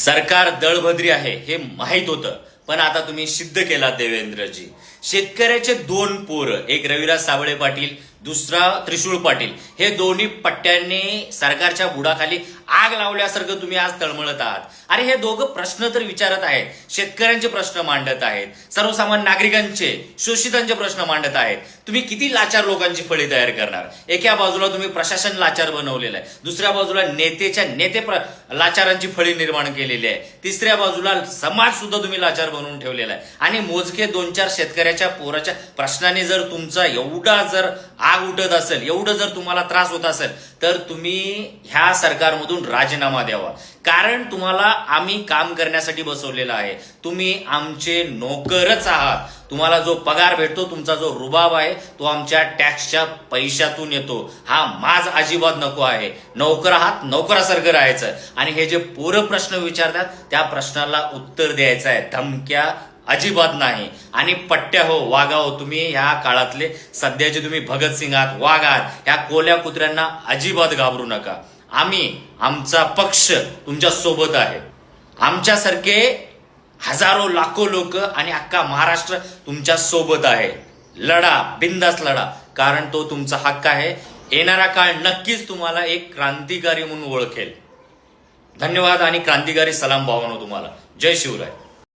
सरकार दळभद्री आहे हे माहीत होतं, पण आता तुम्ही सिद्ध केला देवेंद्रजी. शेतकऱ्याचे दोन पोरं, एक रविराज साबळे पाटील, दुसरा त्रिशूळ पाटील, हे दोन्ही पट्ट्यांनी सरकारच्या बुडाखाली आग लावल्यासारखं तुम्ही आज तळमळत आहात. अरे हे दोघं प्रश्न तर विचारत आहेत, शेतकऱ्यांचे प्रश्न मांडत आहेत, सर्वसामान्य नागरिकांचे, शोषितांचे प्रश्न मांडत आहेत. तुम्ही किती लाचार लोकांची फळी तयार करणार? एका बाजूला तुम्ही प्रशासन लाचार बनवलेलं आहे, दुसऱ्या बाजूला नेते लाचारांची फळी निर्माण केलेली आहे, तिसऱ्या बाजूला समाज सुद्धा तुम्ही लाचार बनवून ठेवलेला आहे. आणि मोजके 2-4 शेतकऱ्याच्या पोराच्या प्रश्नाने जर तुमचा एवढा जर आग उठत असेल, एवढं जर तुम्हाला त्रास होत असेल, तर तुम्ही ह्या सरकारमधून राजीनामा द्यावा. कारण तुम्हाला आम्ही काम करण्यासाठी बसवलेलं आहे. तुम्ही आमचे नोकरच आहात. तुम्हाला जो पगार भेटतो, तुमचा जो रुबाब आहे, तो आमच्या टॅक्सच्या पैशातून येतो. हा माज अजिबात नको आहे. नोकर आहात, नोकरासारखं राहायचं. आणि हे जे पोरं प्रश्न विचारतात त्या प्रश्नाला उत्तर द्यायचं आहे, धमक्या अजिबात नाही. आणि पट्ट्या हो, वागा हो. तुम्ही ह्या काळातले सध्याचे तुम्ही भगतसिंग आहात, वाघ आहात. ह्या कोल्या कुत्र्यांना अजिबात घाबरू नका. आमचा पक्ष तुमच्या सोबत आहे. आमच्यासारखे हजारो लाखो लोक आणि अख्खा महाराष्ट्र तुमच्या सोबत आहे. लढा, बिंदास लढा, कारण तो तुमचा हक्क आहे. येणारा काळ नक्कीच तुम्हाला एक क्रांतिकारी म्हणून ओळखेल. धन्यवाद आणि क्रांतिकारी सलाम भावनो तुम्हाला. जय शिवराय.